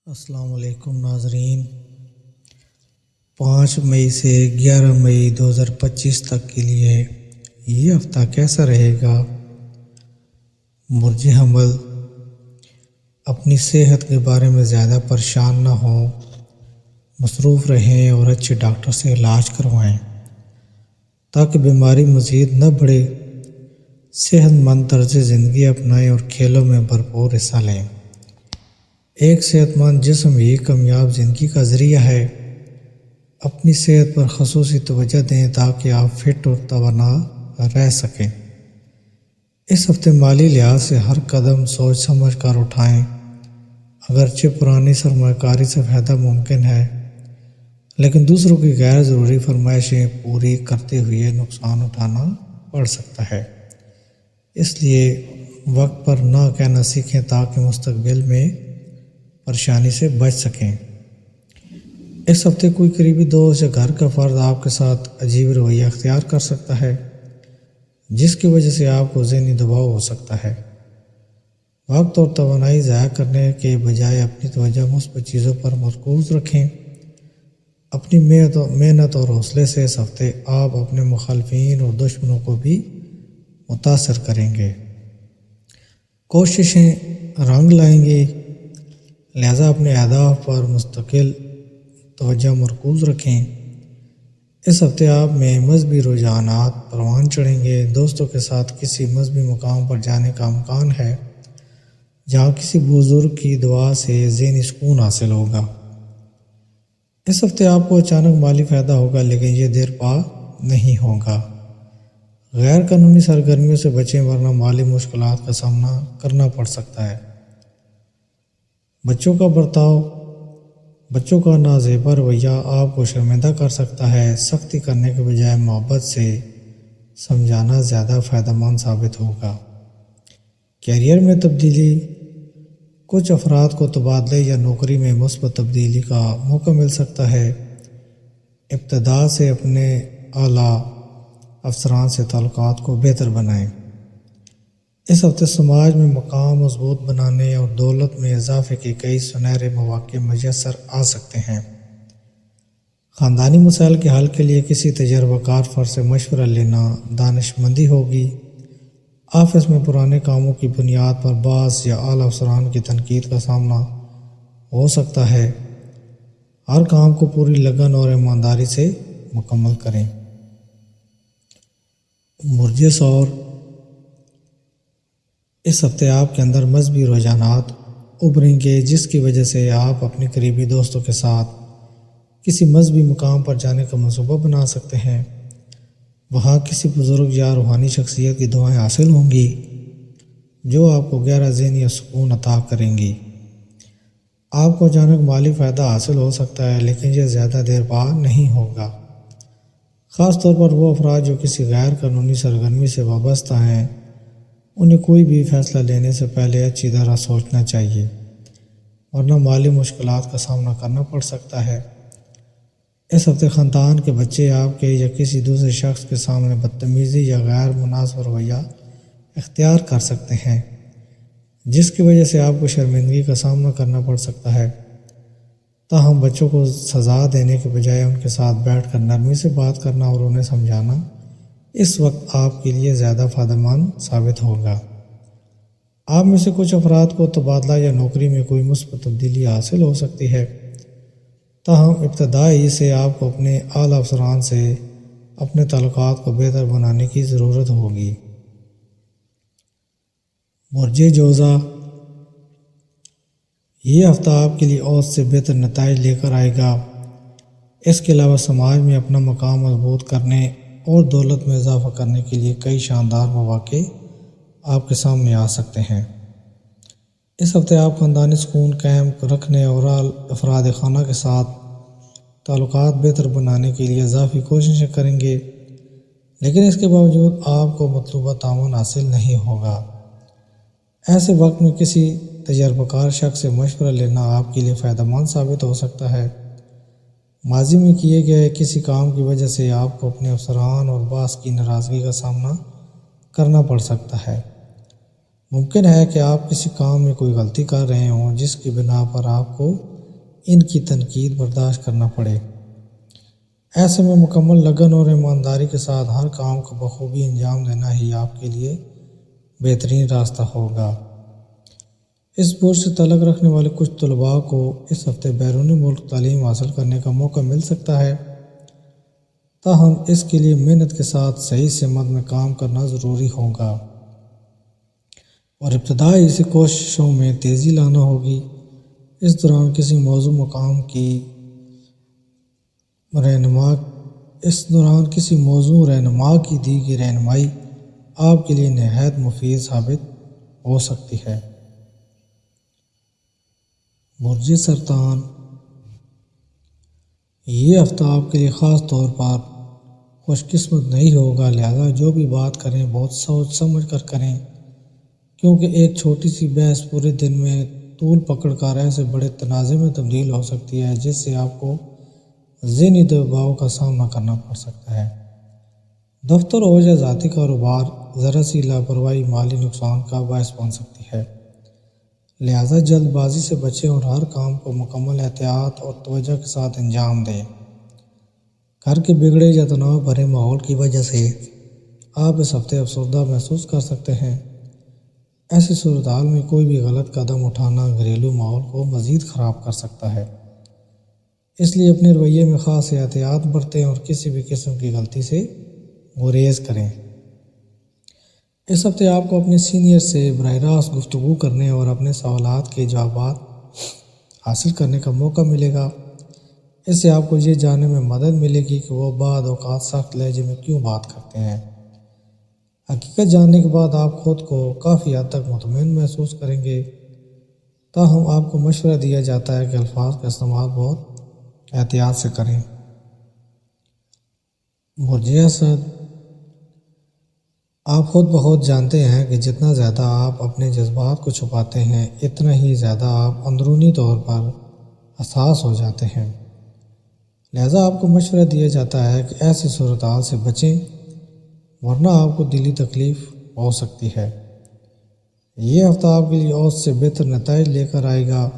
السلام علیکم ناظرین۔ 5 مئی سے 11 مئی 2025 تک کے لیے یہ ہفتہ کیسا رہے گا؟ برج حمل اپنی صحت کے بارے میں زیادہ پریشان نہ ہوں، مصروف رہیں اور اچھے ڈاکٹر سے علاج کروائیں تاکہ بیماری مزید نہ بڑھے۔ صحت مند طرز زندگی اپنائیں اور کھیلوں میں بھرپور حصہ لیں۔ ایک صحت مند جسم ہی کامیاب زندگی کا ذریعہ ہے۔ اپنی صحت پر خصوصی توجہ دیں تاکہ آپ فٹ اور توانا رہ سکیں۔ اس ہفتے مالی لحاظ سے ہر قدم سوچ سمجھ کر اٹھائیں۔ اگرچہ پرانی سرمایہ کاری سے فائدہ ممکن ہے، لیکن دوسروں کی غیر ضروری فرمائشیں پوری کرتے ہوئے نقصان اٹھانا پڑ سکتا ہے۔ اس لیے وقت پر نہ کہنا سیکھیں تاکہ مستقبل میں پریشانی سے بچ سکیں۔ اس ہفتے کوئی قریبی دوست یا گھر کا فرد آپ کے ساتھ عجیب رویہ اختیار کر سکتا ہے، جس کی وجہ سے آپ کو ذہنی دباؤ ہو سکتا ہے۔ وقت اور توانائی ضائع کرنے کے بجائے اپنی توجہ مثبت چیزوں پر مرکوز رکھیں۔ اپنی محنت اور حوصلے سے اس ہفتے آپ اپنے مخالفین اور دشمنوں کو بھی متاثر کریں گے۔ کوششیں رنگ لائیں گی، لہذا اپنے اہداف پر مستقل توجہ مرکوز رکھیں۔ اس ہفتے آپ میں مذہبی رجحانات پروان چڑھیں گے۔ دوستوں کے ساتھ کسی مذہبی مقام پر جانے کا امکان ہے جہاں کسی بزرگ کی دعا سے ذہنی سکون حاصل ہوگا۔ اس ہفتے آپ کو اچانک مالی فائدہ ہوگا، لیکن یہ دیر پا نہیں ہوگا۔ غیر قانونی سرگرمیوں سے بچیں ورنہ مالی مشکلات کا سامنا کرنا پڑ سکتا ہے۔ بچوں کا برتاؤ، بچوں کا نازیبا رویہ آپ کو شرمندہ کر سکتا ہے۔ سختی کرنے کے بجائے محبت سے سمجھانا زیادہ فائدہ مند ثابت ہوگا۔ کیریئر میں تبدیلی، کچھ افراد کو تبادلے یا نوکری میں مثبت تبدیلی کا موقع مل سکتا ہے۔ ابتدا سے اپنے اعلیٰ افسران سے تعلقات کو بہتر بنائیں۔ اس ہفتے سماج میں مقام مضبوط بنانے اور دولت میں اضافے کے کئی سنہرے مواقع میسر آ سکتے ہیں۔ خاندانی مسائل کے حل کے لیے کسی تجربہ کار فرد سے مشورہ لینا دانش مندی ہوگی۔ آفس میں پرانے کاموں کی بنیاد پر باس یا اعلیٰ افسران کی تنقید کا سامنا ہو سکتا ہے۔ ہر کام کو پوری لگن اور ایمانداری سے مکمل کریں۔ برج ثور، اس ہفتے آپ کے اندر مذہبی رجحانات ابھریں گے، جس کی وجہ سے آپ اپنے قریبی دوستوں کے ساتھ کسی مذہبی مقام پر جانے کا منصوبہ بنا سکتے ہیں۔ وہاں کسی بزرگ یا روحانی شخصیت کی دعائیں حاصل ہوں گی جو آپ کو گہرا ذہنی سکون عطا کریں گی۔ آپ کو اچانک مالی فائدہ حاصل ہو سکتا ہے، لیکن یہ زیادہ دیر بعد نہیں ہوگا۔ خاص طور پر وہ افراد جو کسی غیر قانونی سرگرمی سے وابستہ ہیں، انہیں کوئی بھی فیصلہ لینے سے پہلے اچھی طرح سوچنا چاہیے، ورنہ مالی مشکلات کا سامنا کرنا پڑ سکتا ہے۔ اس ہفتے خاندان کے بچے آپ کے یا کسی دوسرے شخص کے سامنے بدتمیزی یا غیر مناسب رویہ اختیار کر سکتے ہیں، جس کی وجہ سے آپ کو شرمندگی کا سامنا کرنا پڑ سکتا ہے۔ تاہم بچوں کو سزا دینے کے بجائے ان کے ساتھ بیٹھ کر نرمی سے بات کرنا اور انہیں سمجھانا اس وقت آپ کے لیے زیادہ فائدہ مند ثابت ہوگا۔ آپ میں سے کچھ افراد کو تبادلہ یا نوکری میں کوئی مثبت تبدیلی حاصل ہو سکتی ہے، تاہم ابتدائی سے آپ کو اپنے اعلیٰ افسران سے اپنے تعلقات کو بہتر بنانے کی ضرورت ہوگی۔ برج جوزا، یہ ہفتہ آپ کے لیے اور سے بہتر نتائج لے کر آئے گا۔ اس کے علاوہ سماج میں اپنا مقام مضبوط کرنے اور دولت میں اضافہ کرنے کے لیے کئی شاندار مواقع آپ کے سامنے آ سکتے ہیں۔ اس ہفتے آپ خاندانی سکون قائم رکھنے اور افراد خانہ کے ساتھ تعلقات بہتر بنانے کے لیے اضافی کوششیں کریں گے، لیکن اس کے باوجود آپ کو مطلوبہ تعاون حاصل نہیں ہوگا۔ ایسے وقت میں کسی تجربہ کار شخص سے مشورہ لینا آپ کے لیے فائدہ مند ثابت ہو سکتا ہے۔ ماضی میں کیے گئے کسی کام کی وجہ سے آپ کو اپنے افسران اور باس کی ناراضگی کا سامنا کرنا پڑ سکتا ہے۔ ممکن ہے کہ آپ کسی کام میں کوئی غلطی کر رہے ہوں، جس کی بنا پر آپ کو ان کی تنقید برداشت کرنا پڑے۔ ایسے میں مکمل لگن اور ایمانداری کے ساتھ ہر کام کو بخوبی انجام دینا ہی آپ کے لیے بہترین راستہ ہوگا۔ اس بورڈ سے تعلق رکھنے والے کچھ طلباء کو اس ہفتے بیرون ملک تعلیم حاصل کرنے کا موقع مل سکتا ہے، تاہم اس کے لیے محنت کے ساتھ صحیح سمت میں کام کرنا ضروری ہوگا اور ابتدائی اسی کوششوں میں تیزی لانا ہوگی۔ اس دوران کسی موضوع رہنما کی دی گئی رہنمائی آپ کے لیے نہایت مفید ثابت ہو سکتی ہے۔ برج سرطان، یہ ہفتہ آپ کے لیے خاص طور پر خوش قسمت نہیں ہوگا، لہذا جو بھی بات کریں بہت سوچ سمجھ کر کریں، کیونکہ ایک چھوٹی سی بحث پورے دن میں طول پکڑ کر ایسے بڑے تنازع میں تبدیل ہو سکتی ہے جس سے آپ کو ذہنی دباؤ کا سامنا کرنا پڑ سکتا ہے۔ دفتر ہو یا ذاتی کاروبار، ذرا سی لاپرواہی مالی نقصان کا باعث بن سکتی ہے، لہذا جلد بازی سے بچیں اور ہر کام کو مکمل احتیاط اور توجہ کے ساتھ انجام دیں۔ گھر کے بگڑے یا تناؤ بھرے ماحول کی وجہ سے آپ اس ہفتے افسردہ محسوس کر سکتے ہیں۔ ایسی صورتحال میں کوئی بھی غلط قدم اٹھانا گھریلو ماحول کو مزید خراب کر سکتا ہے، اس لیے اپنے رویے میں خاص احتیاط برتیں اور کسی بھی قسم کی غلطی سے گریز کریں۔ اس ہفتے آپ کو اپنے سینئر سے براہ راست گفتگو کرنے اور اپنے سوالات کے جوابات حاصل کرنے کا موقع ملے گا۔ اس سے آپ کو یہ جاننے میں مدد ملے گی کہ وہ بعض اوقات سخت لہجے میں کیوں بات کرتے ہیں۔ حقیقت جاننے کے بعد آپ خود کو کافی حد تک مطمئن محسوس کریں گے، تاہم آپ کو مشورہ دیا جاتا ہے کہ الفاظ کا استعمال بہت احتیاط سے کریں۔ برج اسد، آپ خود بخود جانتے ہیں کہ جتنا زیادہ آپ اپنے جذبات کو چھپاتے ہیں اتنا ہی زیادہ آپ اندرونی طور پر حساس ہو جاتے ہیں، لہذا آپ کو مشورہ دیا جاتا ہے کہ ایسی صورتحال سے بچیں ورنہ آپ کو دلی تکلیف ہو سکتی ہے۔ یہ ہفتہ آپ کے لیے اور سے بہتر نتائج لے کر آئے گا۔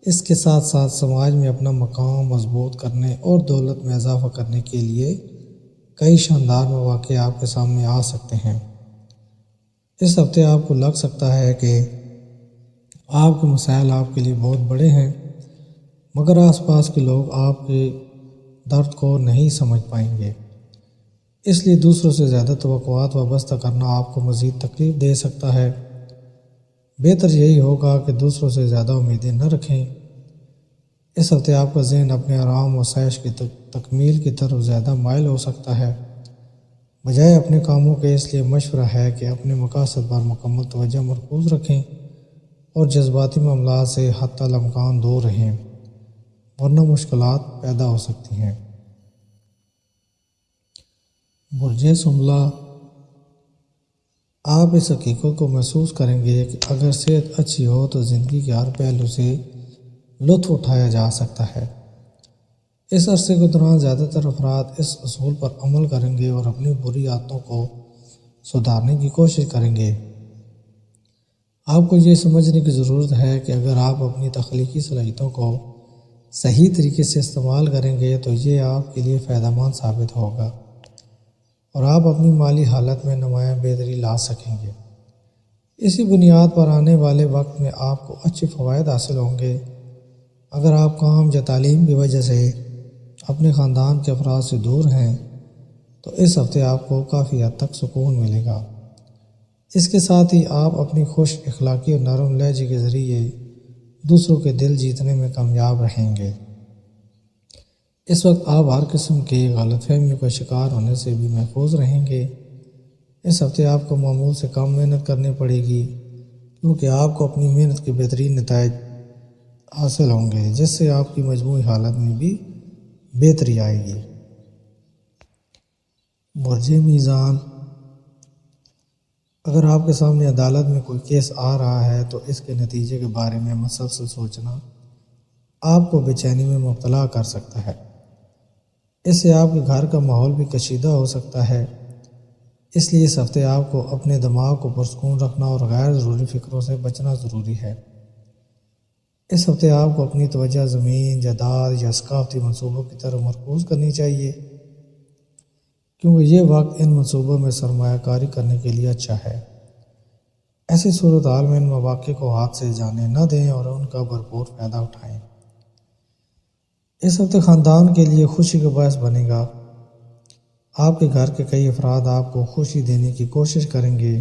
اس کے ساتھ ساتھ سماج میں اپنا مقام مضبوط کرنے اور دولت میں اضافہ کرنے کے لیے کئی شاندار مواقع آپ کے سامنے آ سکتے ہیں۔ اس ہفتے آپ کو لگ سکتا ہے کہ آپ کے مسائل آپ کے لیے بہت بڑے ہیں، مگر آس پاس کے لوگ آپ کے درد کو نہیں سمجھ پائیں گے، اس لیے دوسروں سے زیادہ توقعات وابستہ کرنا آپ کو مزید تکلیف دے سکتا ہے۔ بہتر یہی ہوگا کہ دوسروں سے زیادہ امیدیں نہ رکھیں۔ اس ہفتے آپ کا ذہن اپنے آرام و عیش کی تکمیل کی طرف زیادہ مائل ہو سکتا ہے، بجائے اپنے کاموں کے۔ اس لیے مشورہ ہے کہ اپنے مقاصد پر مکمل توجہ مرکوز رکھیں اور جذباتی معاملات سے حتی الامکان دور رہیں، ورنہ مشکلات پیدا ہو سکتی ہیں۔ برج سنبلہ، آپ اس حقیقت کو محسوس کریں گے کہ اگر صحت اچھی ہو تو زندگی کے ہر پہلو سے لطف اٹھایا جا سکتا ہے۔ اس عرصے کے دوران زیادہ تر افراد اس اصول پر عمل کریں گے اور اپنی بری عادتوں کو سدھارنے کی کوشش کریں گے۔ آپ کو یہ سمجھنے کی ضرورت ہے کہ اگر آپ اپنی تخلیقی صلاحیتوں کو صحیح طریقے سے استعمال کریں گے تو یہ آپ کے لیے فائدہ مند ثابت ہوگا اور آپ اپنی مالی حالت میں نمایاں بہتری لا سکیں گے۔ اسی بنیاد پر آنے والے وقت میں آپ کو اچھے فوائد حاصل ہوں گے۔ اگر آپ کام یا تعلیم کی وجہ سے اپنے خاندان کے افراد سے دور ہیں تو اس ہفتے آپ کو کافی حد تک سکون ملے گا۔ اس کے ساتھ ہی آپ اپنی خوش اخلاقی اور نرم لہجے کے ذریعے دوسروں کے دل جیتنے میں کامیاب رہیں گے۔ اس وقت آپ ہر قسم کی غلط فہمیوں کا شکار ہونے سے بھی محفوظ رہیں گے۔ اس ہفتے آپ کو معمول سے کم محنت کرنی پڑے گی کیونکہ آپ کو اپنی محنت کے بہترین نتائج حاصل ہوں گے، جس سے آپ کی مجموعی حالت میں بھی بہتری آئے گی۔ برج میزان، اگر آپ کے سامنے عدالت میں کوئی کیس آ رہا ہے تو اس کے نتیجے کے بارے میں مسلسل سوچنا آپ کو بے چینی میں مبتلا کر سکتا ہے۔ اس سے آپ کے گھر کا ماحول بھی کشیدہ ہو سکتا ہے، اس لیے اس ہفتے آپ کو اپنے دماغ کو پرسکون رکھنا اور غیر ضروری فکروں سے بچنا ضروری ہے۔ اس ہفتے آپ کو اپنی توجہ زمین، جائیداد یا ثقافتی منصوبوں کی طرف مرکوز کرنی چاہیے، کیونکہ یہ وقت ان منصوبوں میں سرمایہ کاری کرنے کے لیے اچھا ہے۔ ایسی صورتحال میں ان مواقع کو ہاتھ سے جانے نہ دیں اور ان کا بھرپور فائدہ اٹھائیں۔ اس ہفتے خاندان کے لیے خوشی کا باعث بنے گا۔ آپ کے گھر کے کئی افراد آپ کو خوشی دینے کی کوشش کریں گے۔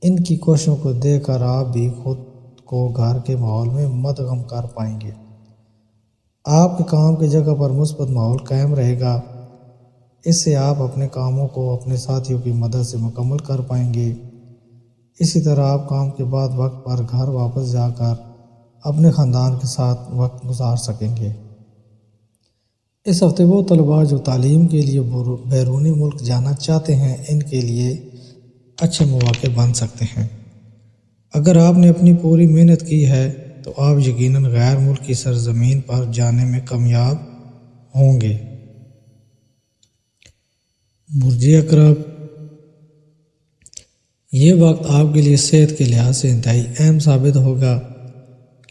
ان کی کوششوں کو دیکھ کر آپ بھی خود کو گھر کے ماحول میں مدغم کر پائیں گے۔ آپ کے کام کی جگہ پر مثبت ماحول قائم رہے گا۔ اس سے آپ اپنے کاموں کو اپنے ساتھیوں کی مدد سے مکمل کر پائیں گے۔ اسی طرح آپ کام کے بعد وقت پر گھر واپس جا کر اپنے خاندان کے ساتھ وقت گزار سکیں گے۔ اس ہفتے وہ طلباء جو تعلیم کے لیے بیرونی ملک جانا چاہتے ہیں، ان کے لیے اچھے مواقع بن سکتے ہیں۔ اگر آپ نے اپنی پوری محنت کی ہے تو آپ یقیناً غیر ملکی سرزمین پر جانے میں کامیاب ہوں گے۔ برج عقرب، یہ وقت آپ کے لیے صحت کے لحاظ سے انتہائی اہم ثابت ہوگا،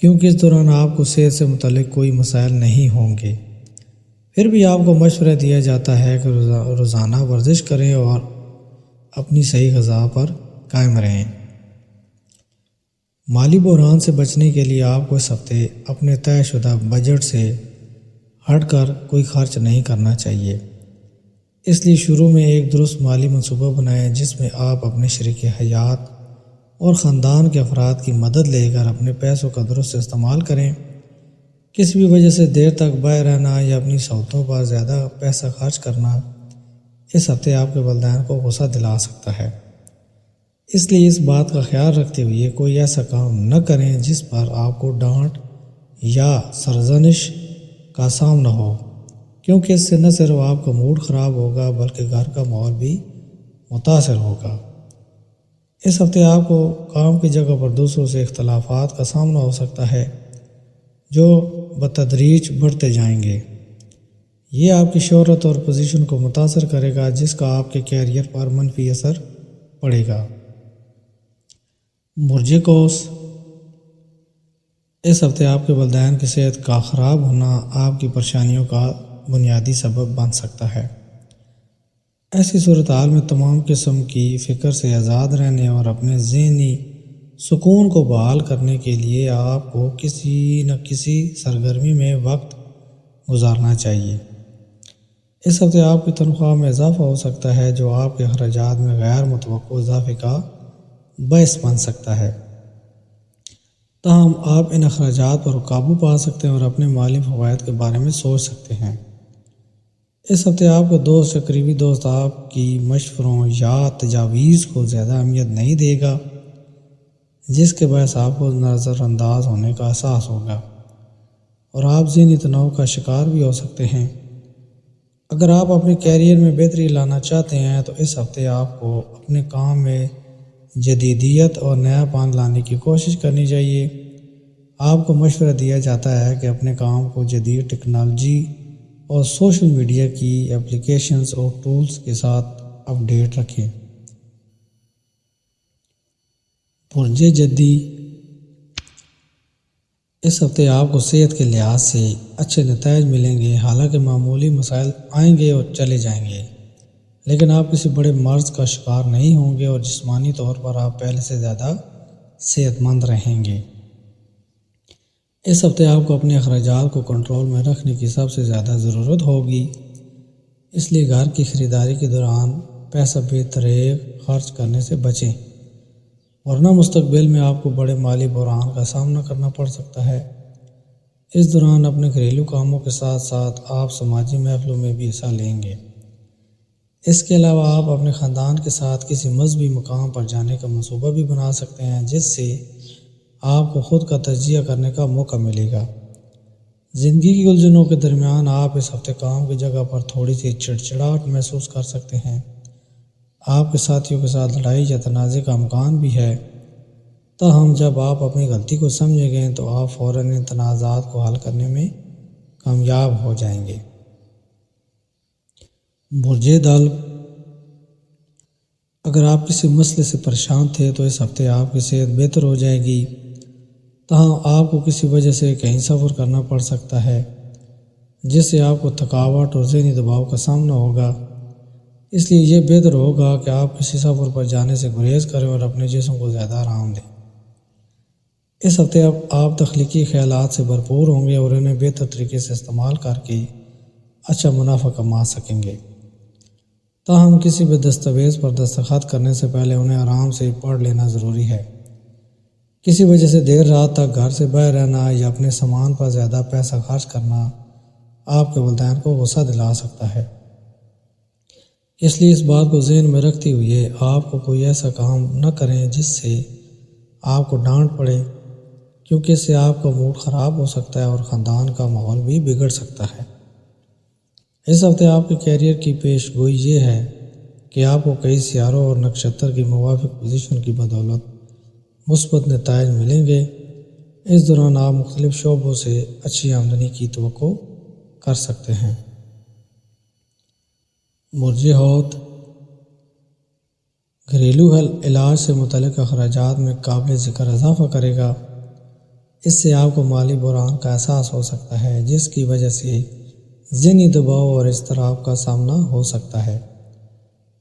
کیونکہ اس دوران آپ کو صحت سے متعلق کوئی مسائل نہیں ہوں گے۔ پھر بھی آپ کو مشورہ دیا جاتا ہے کہ روزانہ ورزش کریں اور اپنی صحیح غذا پر قائم رہیں۔ مالی بحران سے بچنے کے لیے آپ کو اس ہفتے اپنے طے شدہ بجٹ سے ہٹ کر کوئی خرچ نہیں کرنا چاہیے۔ اس لیے شروع میں ایک درست مالی منصوبہ بنائیں جس میں آپ اپنے شریک حیات اور خاندان کے افراد کی مدد لے کر اپنے پیسوں کا درست استعمال کریں۔ کسی بھی وجہ سے دیر تک باہر رہنا یا اپنی سہولتوں پر زیادہ پیسہ خرچ کرنا اس ہفتے آپ کے والدین کو غصہ دلا سکتا ہے۔ اس لیے اس بات کا خیال رکھتے ہوئے کوئی ایسا کام نہ کریں جس پر آپ کو ڈانٹ یا سرزنش کا سامنا ہو، کیونکہ اس سے نہ صرف آپ کا موڈ خراب ہوگا بلکہ گھر کا ماحول بھی متاثر ہوگا۔ اس ہفتے آپ کو کام کی جگہ پر دوسروں سے اختلافات کا سامنا ہو سکتا ہے جو بتدریج بڑھتے جائیں گے۔ یہ آپ کی شہرت اور پوزیشن کو متاثر کرے گا جس کا آپ کے کیریئر پر منفی اثر پڑے گا۔ برج قوس، اس ہفتے آپ کے والدین کی صحت کا خراب ہونا آپ کی پریشانیوں کا بنیادی سبب بن سکتا ہے۔ ایسی صورتحال میں تمام قسم کی فکر سے آزاد رہنے اور اپنے ذہنی سکون کو بحال کرنے کے لیے آپ کو کسی نہ کسی سرگرمی میں وقت گزارنا چاہیے۔ اس ہفتے آپ کی تنخواہ میں اضافہ ہو سکتا ہے جو آپ کے اخراجات میں غیر متوقع اضافے کا باعث بن سکتا ہے۔ تاہم آپ ان اخراجات پر قابو پا سکتے ہیں اور اپنے مالی فوائد کے بارے میں سوچ سکتے ہیں۔ اس ہفتے آپ کا دوست یا قریبی دوست آپ کی مشوروں یا تجاویز کو زیادہ اہمیت نہیں دے گا، جس کے باعث آپ کو نظر انداز ہونے کا احساس ہوگا اور آپ ذہنی تناؤ کا شکار بھی ہو سکتے ہیں۔ اگر آپ اپنے کیریئر میں بہتری لانا چاہتے ہیں تو اس ہفتے آپ کو اپنے کام میں جدیدیت اور نیا پان لانے کی کوشش کرنی چاہیے۔ آپ کو مشورہ دیا جاتا ہے کہ اپنے کام کو جدید ٹیکنالوجی اور سوشل میڈیا کی اپلیکیشنز اور ٹولز کے ساتھ اپ ڈیٹ رکھیں۔ برج جدی، اس ہفتے آپ کو صحت کے لحاظ سے اچھے نتائج ملیں گے، حالانکہ معمولی مسائل آئیں گے اور چلے جائیں گے، لیکن آپ کسی بڑے مرض کا شکار نہیں ہوں گے اور جسمانی طور پر آپ پہلے سے زیادہ صحت مند رہیں گے۔ اس ہفتے آپ کو اپنے اخراجات کو کنٹرول میں رکھنے کی سب سے زیادہ ضرورت ہوگی، اس لیے گھر کی خریداری کے دوران پیسہ بے طریق خرچ کرنے سے بچیں، ورنہ مستقبل میں آپ کو بڑے مالی بحران کا سامنا کرنا پڑ سکتا ہے۔ اس دوران اپنے گھریلو کاموں کے ساتھ ساتھ آپ سماجی محفلوں میں بھی حصہ لیں گے۔ اس کے علاوہ آپ اپنے خاندان کے ساتھ کسی مذہبی مقام پر جانے کا منصوبہ بھی بنا سکتے ہیں جس سے آپ کو خود کا تجزیہ کرنے کا موقع ملے گا۔ زندگی کی الجھنوں کے درمیان آپ اس ہفتے کام کی جگہ پر تھوڑی سی چڑچڑاہٹ محسوس کر سکتے ہیں۔ آپ کے ساتھیوں کے ساتھ لڑائی یا تنازع کا امکان بھی ہے، تاہم جب آپ اپنی غلطی کو سمجھیں گے تو آپ فوراً ان تنازعات کو حل کرنے میں کامیاب ہو جائیں گے۔ برج دلو، اگر آپ کسی مسئلے سے پریشان تھے تو اس ہفتے آپ کی صحت بہتر ہو جائے گی، تاہم آپ کو کسی وجہ سے کہیں سفر کرنا پڑ سکتا ہے جس سے آپ کو تھکاوٹ اور ذہنی دباؤ کا سامنا ہوگا۔ اس لیے یہ بہتر ہوگا کہ آپ کسی سفر پر جانے سے گریز کریں اور اپنے جسم کو زیادہ آرام دیں۔ اس ہفتے آپ تخلیقی خیالات سے بھرپور ہوں گے اور انہیں بہتر طریقے سے استعمال کر کے اچھا منافع کما سکیں گے۔ تاہم کسی بھی دستاویز پر دستخط کرنے سے پہلے انہیں آرام سے پڑھ لینا ضروری ہے۔ کسی وجہ سے دیر رات تک گھر سے باہر رہنا یا اپنے سامان پر زیادہ پیسہ خرچ کرنا آپ کے والدین کو غصہ دلا سکتا ہے۔ اس لیے اس بات کو ذہن میں رکھتے ہوئے آپ کو کوئی ایسا کام نہ کریں جس سے آپ کو ڈانٹ پڑے، کیونکہ اس سے آپ کا موڈ خراب ہو سکتا ہے اور خاندان کا ماحول بھی بگڑ سکتا ہے۔ اس ہفتے آپ کے کیریئر کی پیش گوئی یہ ہے کہ آپ کو کئی سیاروں اور نکشتر کی موافق پوزیشن کی بدولت مثبت نتائج ملیں گے۔ اس دوران آپ مختلف شعبوں سے اچھی آمدنی کی توقع کر سکتے ہیں۔ برج حوت، گھریلو علاج سے متعلق اخراجات میں قابل ذکر اضافہ کرے گا۔ اس سے آپ کو مالی بحران کا احساس ہو سکتا ہے جس کی وجہ سے ذہنی دباؤ اور اضطراب کا سامنا ہو سکتا ہے۔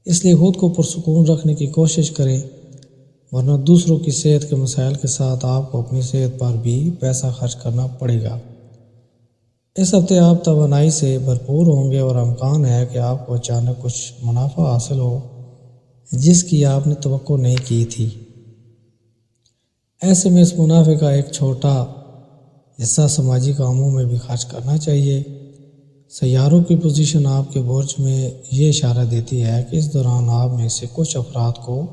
اس لیے خود کو پرسکون رکھنے کی کوشش کریں، ورنہ دوسروں کی صحت کے مسائل کے ساتھ آپ کو اپنی صحت پر بھی پیسہ خرچ کرنا پڑے گا۔ اس ہفتے آپ توانائی سے بھرپور ہوں گے اور امکان ہے کہ آپ کو اچانک کچھ منافع حاصل ہو جس کی آپ نے توقع نہیں کی تھی۔ ایسے میں اس منافع کا ایک چھوٹا حصہ سماجی کاموں میں بھی خرچ کرنا چاہیے۔ سیاروں کی پوزیشن آپ کے برج میں یہ اشارہ دیتی ہے کہ اس دوران آپ میں سے کچھ افراد کو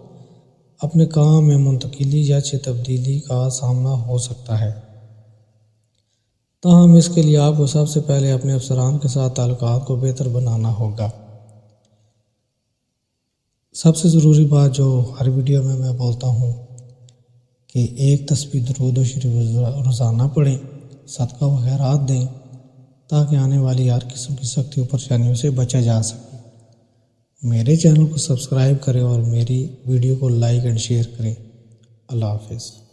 اپنے کام میں منتقلی یا اچھی تبدیلی کا سامنا ہو سکتا ہے۔ تاہم اس کے لیے آپ کو سب سے پہلے اپنے افسران کے ساتھ تعلقات کو بہتر بنانا ہوگا۔ سب سے ضروری بات جو ہر ویڈیو میں بولتا ہوں کہ ایک تسبیح درود و شریف روزانہ پڑھیں، صدقہ و خیرات دیں تاکہ آنے والی ہر قسم کی سختی و پریشانیوں سے بچا جا سکے۔ میرے چینل کو سبسکرائب کریں اور میری ویڈیو کو لائک اینڈ شیئر کریں۔ اللہ حافظ۔